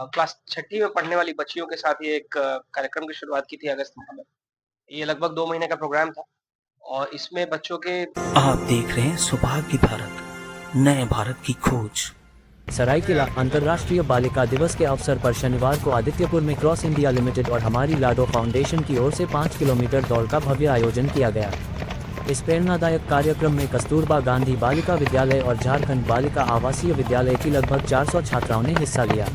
Class छठी में पढ़ने वाली बच्चियों के साथ ये एक कार्यक्रम की शुरुआत की थी अगस्त माह में। ये लगभग 2 महीने का प्रोग्राम था और इसमें बच्चों के आप देख रहे हैं सौभाग्य भारत, नए भारत की खोज। सरायकेला अंतर्राष्ट्रीय बालिका दिवस के अवसर पर शनिवार को आदित्यपुर में क्रॉस इंडिया लिमिटेड और हमारी लाडो फाउंडेशन की ओर से 5 किलोमीटर दौड़ का भव्य आयोजन किया गया। इस प्रेरणादायक कार्यक्रम में कस्तूरबा गांधी बालिका विद्यालय और झारखंड बालिका आवासीय विद्यालय की लगभग 400 छात्राओं ने हिस्सा लिया।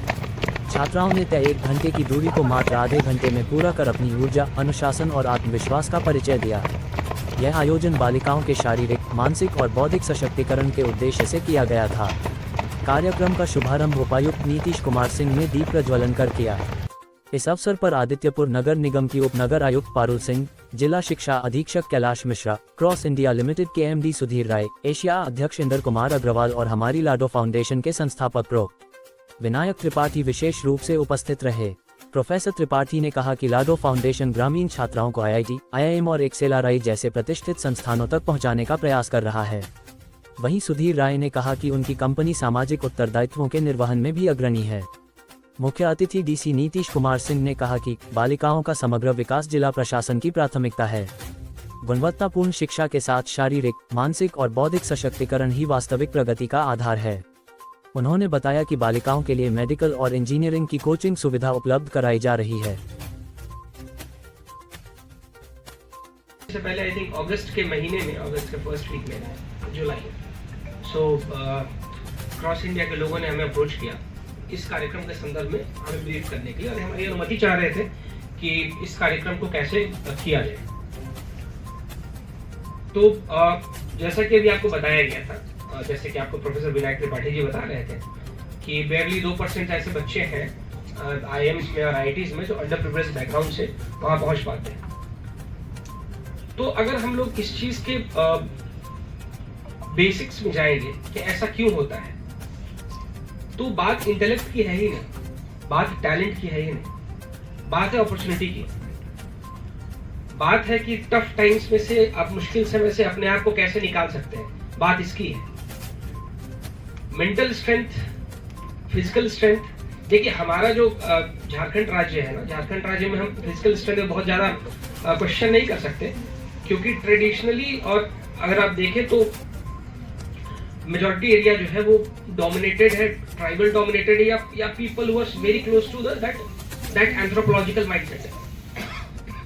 छात्राओं ने तय 1 घंटे की दूरी को मात्र आधे घंटे में पूरा कर अपनी ऊर्जा, अनुशासन और आत्मविश्वास का परिचय दिया। यह आयोजन बालिकाओं के शारीरिक, मानसिक और बौद्धिक सशक्तिकरण के उद्देश्य से किया गया था। कार्यक्रम का शुभारंभ उपायुक्त नीतीश कुमार सिंह ने दीप प्रज्वलन कर किया। इस अवसर पर आदित्यपुर नगर निगम की उप नगर आयुक्त पारुल सिंह, जिला शिक्षा अधीक्षक Kailash Mishra, cross India limited के एमडी सुधीर राय, एशिया अध्यक्ष इंदर कुमार अग्रवाल और हमारी लाडो फाउंडेशन के संस्थापक प्रो विनायक त्रिपाठी विशेष रूप से उपस्थित रहे। प्रोफेसर त्रिपाठी ने कहा कि लाडो फाउंडेशन ग्रामीण छात्राओं को आईआईटी, आईआईएम और एक्सेलआरआई जैसे प्रतिष्ठित संस्थानों तक पहुंचाने का प्रयास कर रहा है। वहीं सुधीर राय ने कहा कि उनकी कंपनी सामाजिक उत्तरदायित्वों के निर्वहन में भी अग्रणी है। मुख्य अतिथि डीसी नीतीश कुमार सिंह ने कहा कि बालिकाओं का समग्र विकास जिला प्रशासन की प्राथमिकता है। गुणवत्तापूर्ण शिक्षा के साथ शारीरिक, मानसिक और बौद्धिक सशक्तिकरण ही वास्तविक प्रगति का आधार है। उन्होंने बताया कि बालिकाओं के लिए मेडिकल और इंजीनियरिंग की कोचिंग सुविधा उपलब्ध कराई जा रही है। इससे पहले आई थिंक अगस्त के महीने में, अगस्त के फर्स्ट वीक में, जुलाई, क्रॉस इंडिया के लोगों ने हमें अप्रोच किया इस कार्यक्रम के संदर्भ में हमें ब्रीफ करने के लिए, और हमारी अनुमति चाह रहे थे कि इस कार्यक्रम को कैसे किया जाए। तो जैसा कि अभी आपको बताया गया था, जैसे कि आपको प्रोफेसर विनायक त्रिपाठी जी बता रहे थे कि बेयरली 2% ऐसे बच्चे हैं आईएम्स में और आईआईटीज में जो अंडर प्रिविलेज्ड बैकग्राउंड से वहां पहुंच पाते हैं। तो अगर हम लोग इस चीज के बेसिक्स में जाएंगे कि ऐसा क्यों होता है, तो बात इंटेलेक्ट की है ही नहीं, बात टैलेंट की है ही नहीं, बात है अपॉर्चुनिटी की। बात है कि टफ टाइम्स में से, आप मुश्किल समय से अपने आप को कैसे निकाल सकते हैं, बात इसकी है। Mental strength, physical strength. देखिए हमारा जो झारखंड राज्य है ना, झारखंड राज्य में हम फिजिकल स्ट्रेंथ में बहुत ज्यादा क्वेश्चन नहीं कर सकते, क्योंकि ट्रेडिशनली, और अगर आप देखें तो मेजॉरिटी एरिया जो है वो डोमिनेटेड है, ट्राइबल डोमिनेटेड है, या people who are very close to that anthropological mindset है।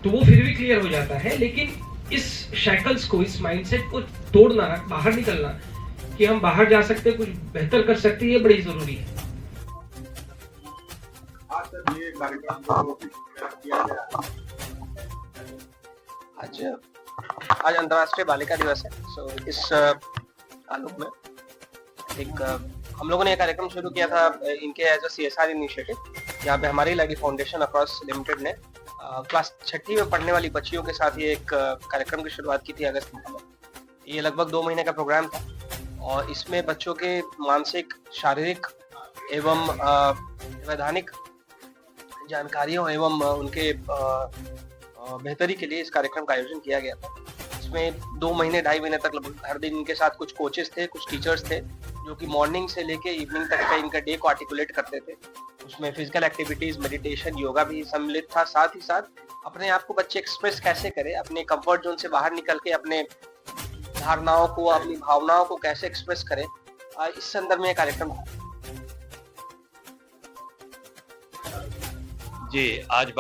तो वो फिर भी क्लियर हो जाता है, लेकिन इस शैकल्स को, इस माइंडसेट को तोड़ना, बाहर निकलना, कि हम बाहर जा सकते हैं, कुछ बेहतर कर सकते हैं, ये बड़ी जरूरी है। आज अंतर्राष्ट्रीय बालिका दिवस है। इस ताल्लुक में एक हम लोगों ने एक कार्यक्रम शुरू किया था इनके एज अ सीएसआर इनिशिएटिव, जहाँ पे हमारी लाडी फाउंडेशन अक्रॉस लिमिटेड ने क्लास छठी में पढ़ने वाली बच्चियों के साथ ये एक कार्यक्रम की शुरुआत की थी अगस्त माह में। ये लगभग 2 महीने का प्रोग्राम था और इसमें बच्चों के मानसिक, शारीरिक एवं वैधानिक जानकारियों एवं उनके बेहतरी के लिए इस कार्यक्रम का आयोजन किया गया था। इसमें 2 महीने, 2.5 महीने तक लगभग हर दिन इनके साथ कुछ कोचेस थे, कुछ टीचर्स थे, जो कि मॉर्निंग से लेके इवनिंग तक का इनका डे को आर्टिकुलेट करते थे। उसमें फिजिकल एक्टिविटीज, मेडिटेशन, योगा भी सम्मिलित था। साथ ही साथ अपने आप को बच्चे एक्सप्रेस कैसे करें, अपने कंफर्ट जोन से बाहर निकल के अपने धारणाओं को, अपनी भावनाओं को कैसे एक्सप्रेस करें, इस संदर्भ में यह कार्यक्रम था। जी, आज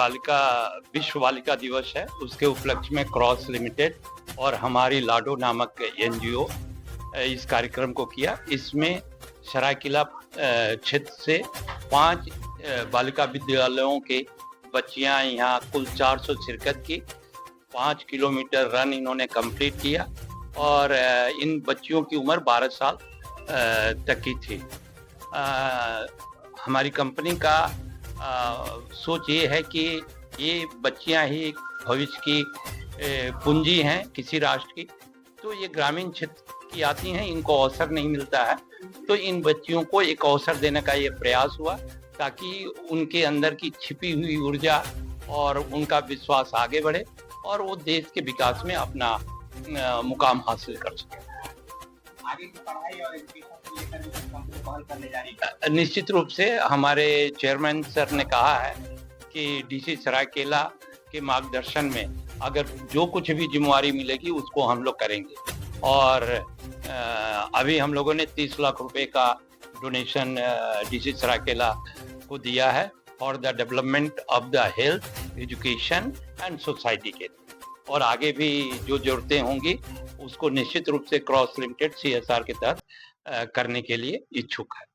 विश्व बालिका दिवस है। उसके उपलक्ष्य में क्रॉस लिमिटेड और हमारी लाडो नामक एनजीओ इस कार्यक्रम को किया। इसमें सरायकेला क्षेत्र से 5 बालिका विद्यालयों के बच्चियां यहाँ कुल 400 शिरकत की। 5 किलोमीटर रन इन्होंने कंप्लीट किया और इन बच्चियों की उम्र 12 साल तक की थी। हमारी कंपनी का सोच ये है कि ये बच्चियां ही भविष्य की पूंजी हैं किसी राष्ट्र की। तो ये ग्रामीण क्षेत्र की आती हैं, इनको अवसर नहीं मिलता है, तो इन बच्चियों को एक अवसर देने का ये प्रयास हुआ, ताकि उनके अंदर की छिपी हुई ऊर्जा और उनका विश्वास आगे बढ़े और वो देश के विकास में अपना मुकाम हासिल कर सके। आगे की पढ़ाई और एजुकेशन को लेकर भी कुछ कंपनी पहल करने जा रही है? निश्चित रूप से हमारे चेयरमैन सर ने कहा है कि डीसी सरायकेला के मार्गदर्शन में अगर जो कुछ भी जिम्मेवारी मिलेगी उसको हम लोग करेंगे। और अभी हम लोगों ने 30 लाख रुपए का डोनेशन डीसी सरायकेला को दिया है for the development of the health, education and society के लिए। और आगे भी जो जरूरतें होंगी उसको निश्चित रूप से क्रॉस लिमिटेड CSR के तहत करने के लिए इच्छुक है।